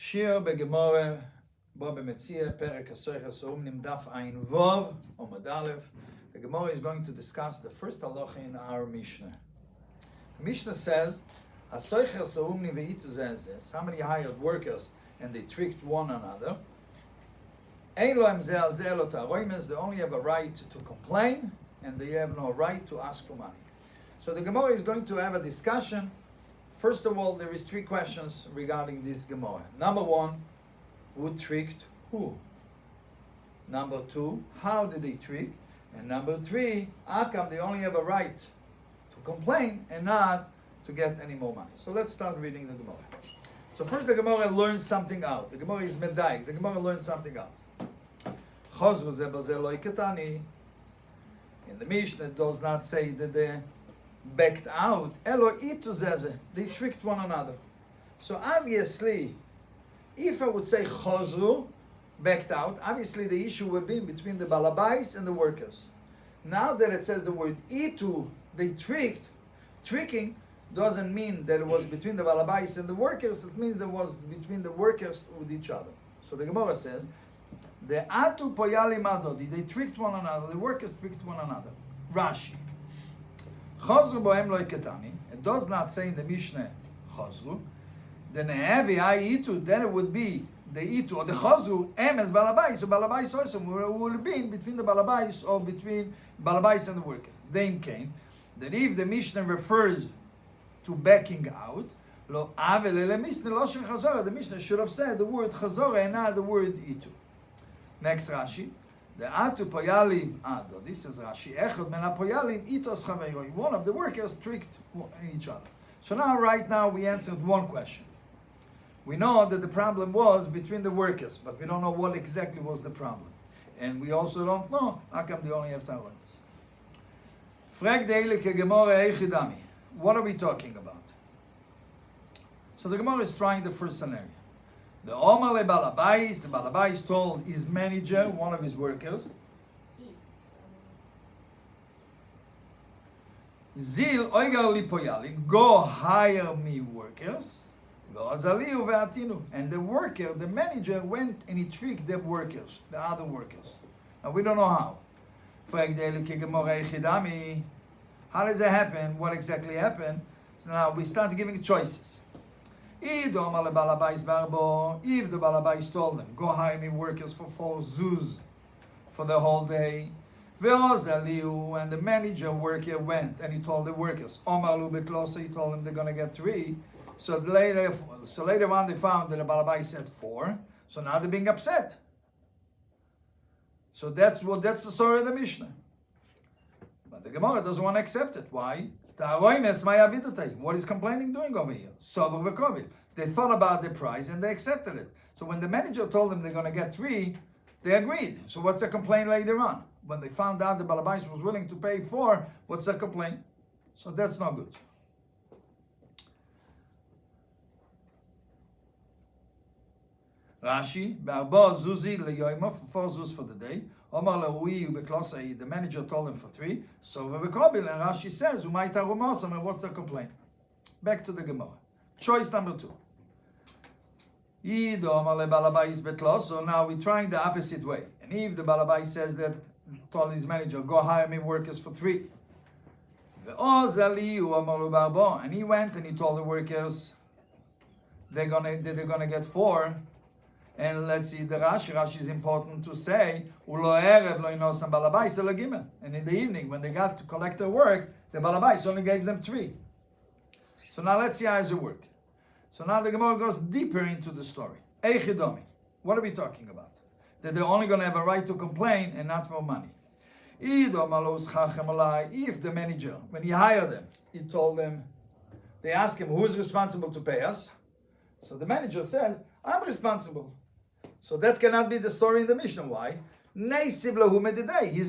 שיעור בגמרא בו במציע פרק השוכר סעומנים דף עין וov Omad Aleph. The Gemara is going to discuss the first halacha in our Mishnah. The Mishnah says, השוכר סעומנים והטעו זה זה. Somebody hired workers and they tricked one another. אין להם זה על זה לא תערוימס. They only have a right to complain and they have no right to ask for money. So the Gemara is going to have a discussion. First of all, there is three questions regarding this Gemara. Number one, who tricked who? Number two, how did they trick? And number three, how come they only have a right to complain and not to get any more money? So let's start reading the Gemara. So first the Gemara learns something out. The Gemara is medayik. The Gemara learns something out. Chazru ze b'ze lo iketani. In the Mishnah, it does not say that they backed out. Elo itu ze. They tricked one another. So obviously, if I would say Chazru backed out, obviously the issue would be between the balabais and the workers. Now that it says the word itu, they tricked, tricking doesn't mean that it was between the balabais and the workers. It means that it was between the workers with each other. So the Gemara says, the atu poyali madodi, they tricked one another, the workers tricked one another. Rashi. Chazru bohem lo iketani. It does not say in the Mishnah Chazru. Then then it would be the itu or the chazru em as balabais. So balabais also will be between the balabais or between balabais and the worker. Then came that if the Mishnah refers to backing out, lo avel ele mishnah lo shel chazara. The Mishnah should have said the word chazara and not the word itu. Next Rashi, the atu poyalim ado. This is Rashi. Echad men apoyalim itos chaveiroi. One of the workers tricked each other. So right now we answered one question. We know that the problem was between the workers, but we don't know what exactly was the problem. And we also don't know how come they only have taroims. Frag deile ke Gemara eichidami. What are we talking about? So the Gemara is trying the first scenario. The Omar le balabais, the balabais told his manager, one of his workers, Zil oigar li poyalim, go hire me workers. And the worker, the manager, went and he tricked the workers, the other workers. Now we don't know how. How does that happen? What exactly happened? So now we start giving choices. If the balabais told them, go hire me workers for 4 zuz for the whole day. And the manager worker went and he told the workers, he told them they're going to get 3. So later on they found that the balabais said 4. So now they're being upset. So that's the story of the Mishnah. But the Gemara doesn't want to accept it. Why? What is complaining doing over here? They thought about the price and they accepted it. So when the manager told them they're going to get 3, they agreed. So what's the complaint later on? When they found out the balabais was willing to pay 4, what's the complaint? So that's not good. Rashi, Barba Zuzi leyoima for 4 zuz for the day. Omar lehui ubeklosai. The manager told him for 3. So vevekobil, and Rashi says, Umay tarumosam. And what's the complaint? Back to the Gemara. Choice number 2. Yido Omar le balabais betlos. So now we're trying the opposite way. And if the balabais says that, told his manager, go hire me workers for 3. Ve'ozali Omar le barba. And he went and he told the workers they're gonna get 4. And let's see, the Rashi is important to say, and in the evening, when they got to collect their work, the balabais only gave them 3. So now let's see how does it work. So now the Gemara goes deeper into the story. Eichidomi. What are we talking about? That they're only going to have a right to complain and not for money. If the manager, when he hired them, he told them, they asked him, who's responsible to pay us? So the manager says, I'm responsible. So that cannot be the story in the Mishnah. Why? He's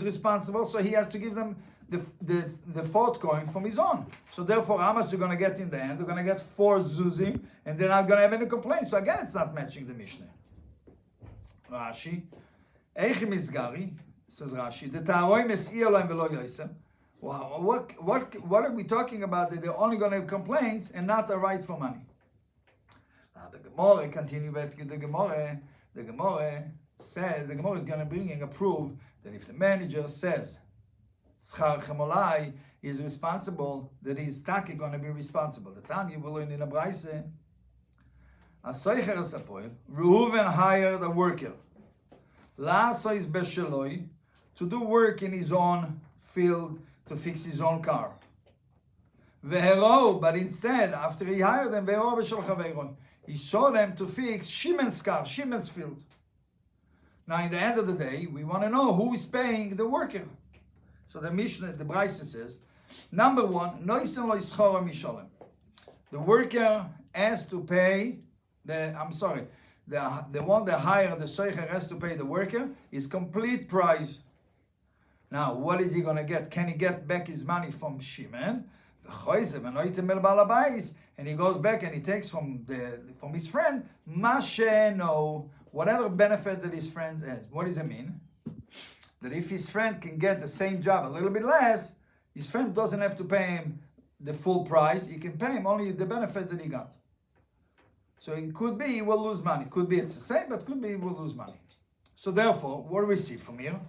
responsible, so he has to give them the 4th coin from his own. So therefore, how much they're going to get in the end? They're going to get 4 zuzim, and they're not going to have any complaints. So again, it's not matching the Mishnah. Rashi, Eichi Mizgari, says Rashi, the Ta'aroi Mes'ir Loim V'lo Yosem. What are we talking about? That they're only going to have complaints and not a right for money. the Gemara continue back to the Gemara. The Gemara says, the Gemara is going to bring a proof that if the manager says schar chemolai is responsible, that he's taki going to be responsible. The Tanya will learn in a Braise. Asoicher asapoil, Reuven hired a worker. La'asois besheloi, to do work in his own field to fix his own car. Vehero, but instead, after he hired them, vehero b'shel chaveron, he saw them to fix Shimon's car, Shimon's field. Now, in the end of the day, we want to know who is paying the worker. So the Mishnah, the Braise says, number one, noisen lo yischora misholem. The worker has to pay the one that hired the Shocher has to pay the worker his complete price. Now, what is he going to get? Can he get back his money from Shimon? And he goes back and he takes from his friend, Masheno, whatever benefit that his friend has. What does it mean? That if his friend can get the same job a little bit less, his friend doesn't have to pay him the full price. He can pay him only the benefit that he got. So it could be he will lose money. Could be it's the same, but could be he will lose money. So therefore, what do we see from here?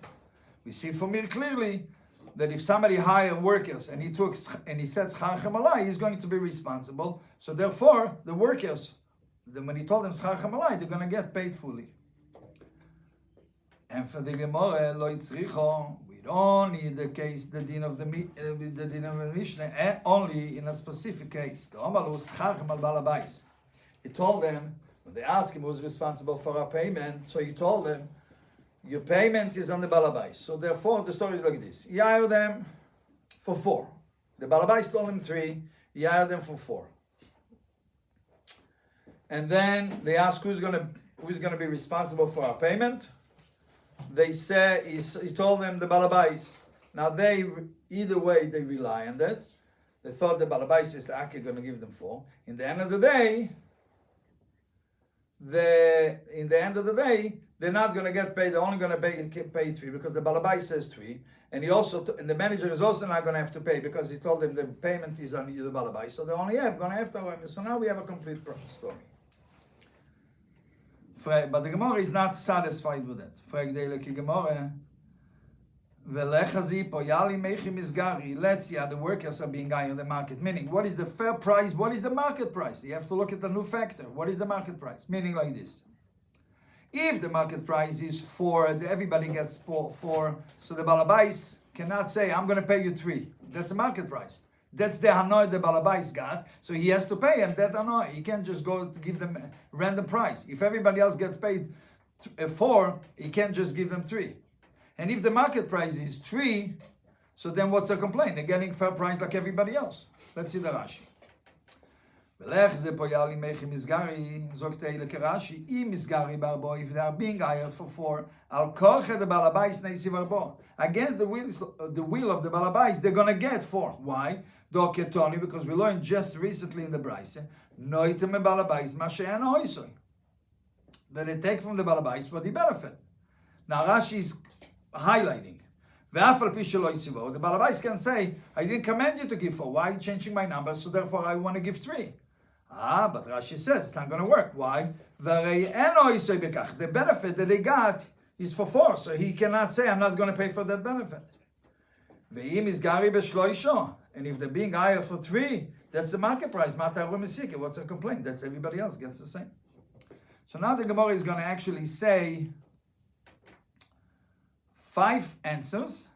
We see from here clearly that if somebody hired workers and he said schar chemalai, he's going to be responsible. So therefore, the workers, when he told them schar chemalai, they're going to get paid fully. And for the Gemara, lo yitzricho, we don't need the case, the din of the Mishnah, only in a specific case. The omalu schar chemal balabais. He told them, when they asked him who's responsible for our payment, so he told them, your payment is on the balabais. So therefore, the story is like this. He hired them for 4. The balabais told him 3. He hired them for 4. And then they asked who's going to be responsible for our payment. They said, he told them the balabais. Now either way, they rely on that. They thought the balabais is the aki going to give them 4. In the end of the day, they're not going to get paid. They're only going to pay 3 because the balabai says 3, and and the manager is also not going to have to pay because he told them the payment is on the balabai. So they only going to have to. So now we have a complete story. But the Gemara is not satisfied with that. Let's see, the workers are being guy on the market. Meaning, what is the fair price? What is the market price? You have to look at the new factor. What is the market price? Meaning like this. If the market price is 4, everybody gets 4. So the balabais cannot say, I'm going to pay you 3. That's the market price. That's the hanoi the balabais got. So he has to pay him that hanoi. He can't just go to give them a random price. If everybody else gets paid 4, he can't just give them 3. And if the market price is 3, so then what's the complaint? They're getting fair price like everybody else. Let's see the Rashi. If they are being hired for 4, against the will of the balabais, they're going to get 4. Why? Because we learned just recently in the Braise, that they take from the balabais what they benefit. Now Rashi is highlighting. The balabais can say, I didn't command you to give 4. Why are you changing my number? So therefore I want to give 3. But Rashi says it's not going to work. Why? The benefit that they got is for 4. So he cannot say, I'm not going to pay for that benefit. And if they're being hired for 3, that's the market price. What's the complaint? That's everybody else gets the same. So now the Gemara is going to actually say 5 answers,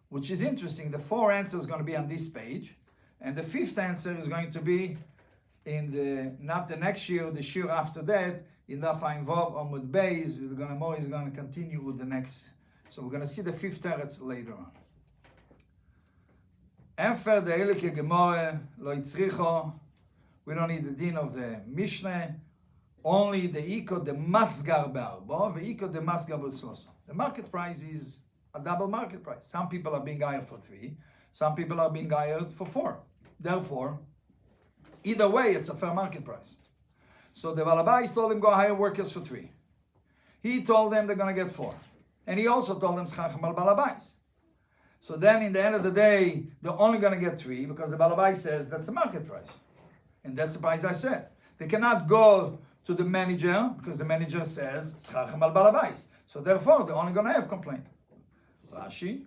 which is interesting. The 4 answers are going to be on this page, and the 5th answer is going to be in not the next shiur, the shiur after that, in Daf Ayin Vav Amud Beis. The Gemara is going to continue with the next. So we're going to see the 5th teretz later on. Enfer the Elike Gemara lo yitzricho. We don't need the din of the Mishnah. Only the iko the masgar be'arba, the iko the masgar be'tzloso. The market price is a double market price. Some people are being hired for 3. Some people are being hired for 4. Therefore, either way, it's a fair market price. So the balabais told him go hire workers for 3. He told them they're going to get 4. And he also told them schar chemal balabais. So then in the end of the day, they're only going to get 3 because the balabais says that's the market price. And that's the price I said. They cannot go to the manager because the manager says Schachem al balabais. So therefore, they're only going to have complaint. Rashi?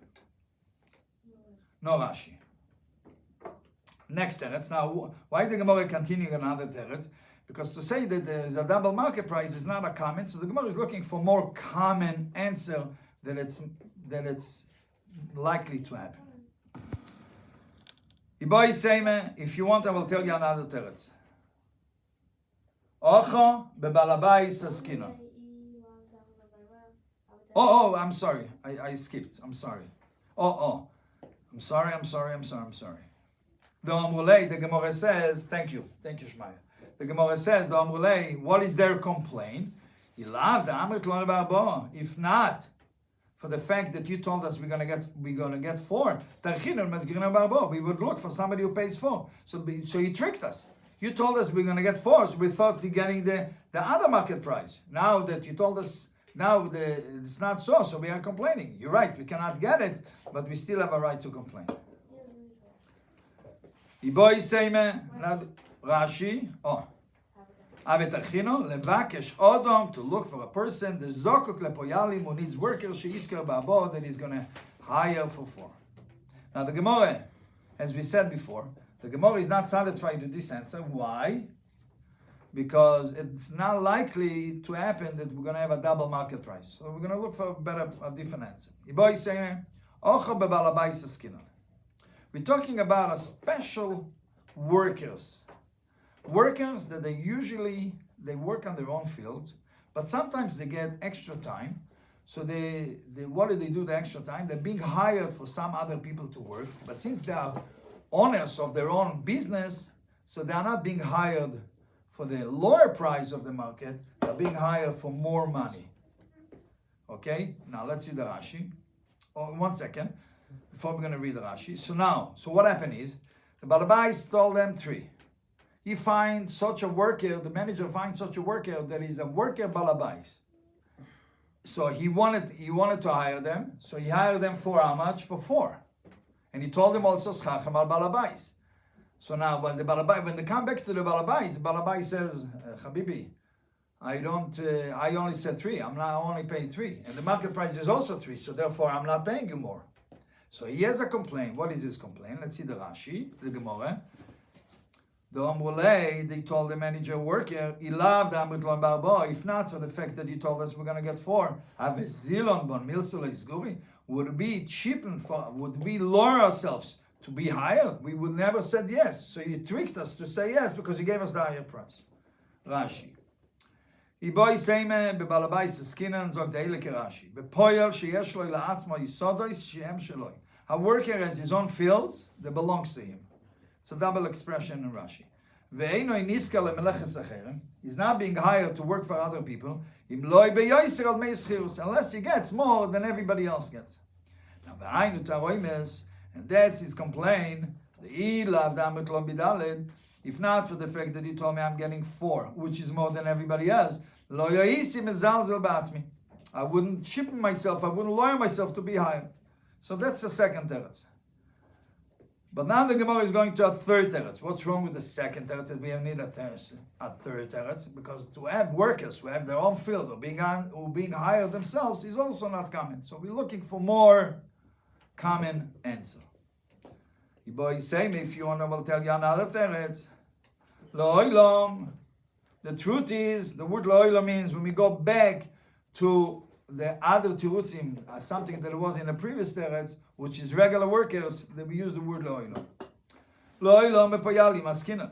No Rashi. Next teretz. Now, why the Gemara continuing another teretz? Because to say that there is a double market price is not a comment. So the Gemara is looking for more common answer that it's likely to happen. If you want, I will tell you another teretz. Ocho bebalabais askino. Oh, I'm sorry. I skipped. I'm sorry. I'm sorry. The Amrulei, the Gemara says, thank you, Shmaya. The Gemara says, the Amrulei, what is their complaint? If not, for the fact that you told us we're gonna get 4, we would look for somebody who pays 4. So you tricked us. You told us we're gonna get 4, so we thought we're getting the other market price. Now that you told us it's not so we are complaining. You're right, we cannot get it, but we still have a right to complain. Rashi, levakesh odom, to look for a person, the zokuk lepoyalim, who needs workers, sheisker babo, that he's going to hire for 4. Now the Gemara, as we said before, the Gemara is not satisfied with this answer. Why? Because it's not likely to happen that we're going to have a double market price. So we're going to look for a different answer. We're talking about a special workers that they work on their own field, but sometimes they get extra time. So they what do they do the extra time? They're being hired for some other people to work, but since they are owners of their own business, so they are not being hired for the lower price of the market, they're being hired for more money. Okay, now let's see the Rashi. One second, before we're going to read the Rashi. So what happened is, the Balabais told them 3. He finds such a worker, the manager finds such a worker that is a worker Balabais. So he wanted to hire them, so he hired them for how much? For 4. And he told them also, Schachem al Balabais. So now, when they come back to the Balabais says, Habibi, I only said 3. I only paying 3. And the market price is also 3, so therefore I'm not paying you more. So he has a complaint. What is his complaint? Let's see the Rashi, the Gemara. The Amrulei, they told the manager worker, he loved Amritlon Barbo, if not for the fact that you told us we're going to get 4. Have a zilon bon milsula isguri. Would we lower ourselves to be hired? We would never said yes. So you tricked us to say yes because you gave us the higher price. Rashi. Iboy seime bebalabais skinan zog deileke Rashi. Bepoyel sheyesh lo la'atzmo yisodois shehem sheloi. A worker has his own fields that belongs to him. It's a double expression in Rashi. Ve'enoi niska le'meleches acherem. He's not being hired to work for other people. Im loy beyoyser al meis chirus. Unless he gets more than everybody else gets. Now ve'ainu taroimes, and that's his complaint. The ilav damet lo bidaled. If not for the fact that he told me I'm getting 4, which is more than everybody else, lo yoisi mezalzel ba'atzmi. I wouldn't ship myself. I wouldn't lower myself to be hired. So that's the second teretz. But now the Gemara is going to a third teretz. What's wrong with the second teretz? That we need a third teretz, because to have workers who have their own field or being hired themselves is also not common. So we're looking for more common answer. Iboy same, if you want, I will tell you another teretz. Lo'olam. The truth is, the word lo'olam means when we go back to the other tirutzim, something that was in the previous teretz, which is regular workers, that we use the word lo'olam. Lo'olam bepoyalim askinan.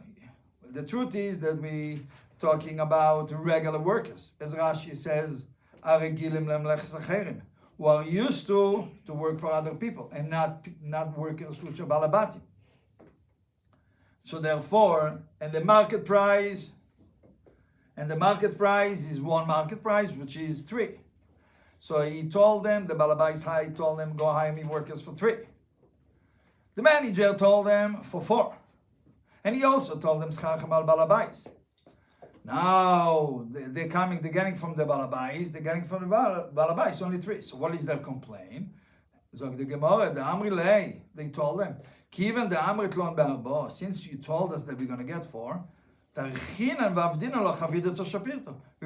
The truth is that we talking about regular workers, as Rashi says, aregilim lemlechas acherim, who are used to work for other people, and not workers which are balabati. So therefore, and the market price is one market price, which is 3. So he told them, the balabais told them, go hire me workers for 3. The manager told them for 4. And he also told them, schachem al balabais. Now, they're getting from the balabais, only 3. So what is their complaint? Zog the Gemara, the Amrilei, they told them, Kiven the Amritlon Barbo, since you told us that we're going to get 4, We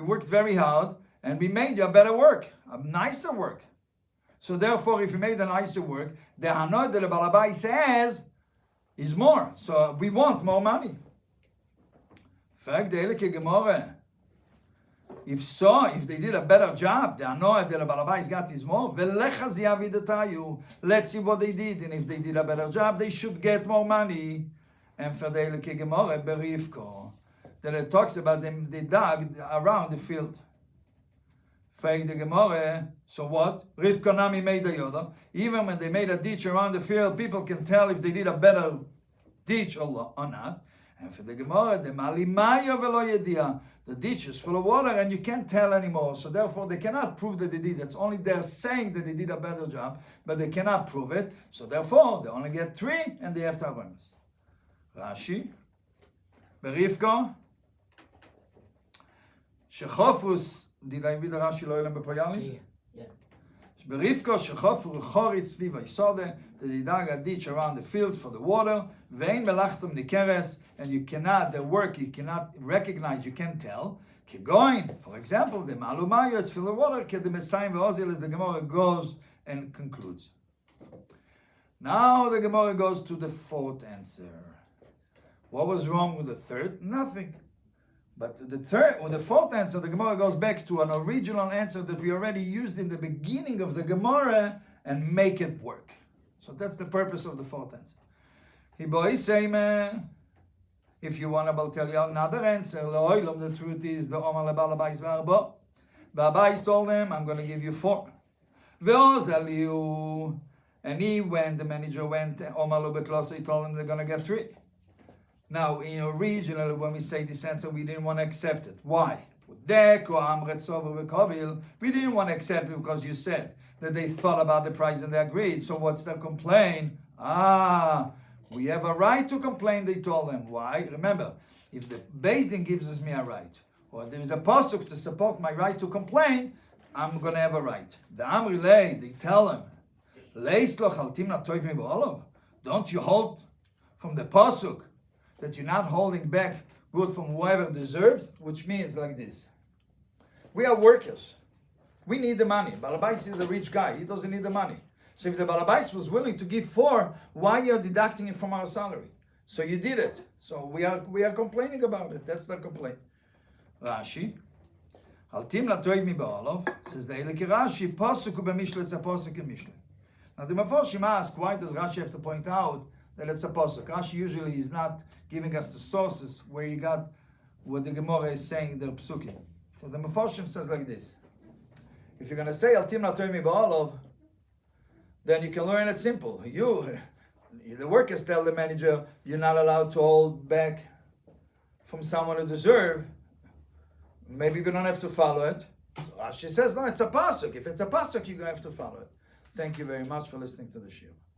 worked very hard and we made you a better work, a nicer work. So therefore, if you made a nicer work, the hanoi de balabai says is more. So we want more money. If they did a better job, the hanoi de balabai got is more. Let's see what they did, and if they did a better job, they should get more money. And for the Gemara berifko, that it talks about them, they dug around the field. The Gemara, so what? Rivka Nami made a yoda. Even when they made a ditch around the field, people can tell if they did a better ditch or not. And for the Gemara, the malimayo velo yedia, the ditch is full of water and you can't tell anymore. So therefore, they cannot prove that they did. It's only they're saying that they did a better job, but they cannot prove it. So therefore, they only get 3 and they have to have Rashi, berifko, shechofus. Did I read the Rashi lo ilem b'poyali? Yeah. Berifko shechofru choritz viva isode. That he dug a ditch around the fields for the water. Vein melachtum nikeres, and you cannot the work you cannot recognize, you can't tell. Kegoin, for example, the malumayo it's full of water. Ke the Messiah ve'ozil as the Gemara goes and concludes. Now the Gemara goes to the 4th answer. What was wrong with the 3rd? Nothing. But the 3rd or the 4th answer, the Gemara goes back to an original answer that we already used in the beginning of the Gemara and make it work. So that's the purpose of the 4th answer. If you want to tell you another answer, the truth is the Omar Lebalabais Varbo. Babais told them, I'm going to give you 4. And the manager went, Omar Lubeklosa, he told them they're going to get 3. Now, originally, when we say this answer, we didn't want to accept it. Why? We didn't want to accept it because you said that they thought about the price and they agreed. So what's the complaint? We have a right to complain, they told them. Why? Remember, if the Beis Din gives me a right, or there is a pasuk to support my right to complain, I'm going to have a right. The Amri Lei, they tell him, don't you hold from the pasuk that you're not holding back good from whoever deserves, which means like this. We are workers. We need the money. Balabais is a rich guy. He doesn't need the money. So if the Balabais was willing to give 4, why are you deducting it from our salary? So you did it. So we are complaining about it. That's the complaint. Rashi. Haltim latoiv mi ba'olov. Says the Eliki Rashi, posuk u'b'mishle, it's a posuk in Mishle. Now the Meforshim ask, why does Rashi have to point out that it's a pasuk? Rashi usually is not giving us the sources where you got what the Gemara is saying, the psukim. So the Meforshim says like this. If you're going to say, Altim Natoy Mi Ba'olov, then you can learn it simple. The workers tell the manager, you're not allowed to hold back from someone who deserves. Maybe we don't have to follow it. So Rashi says, no, it's a pasuk. If it's a pasuk, you're going to have to follow it. Thank you very much for listening to the shiur.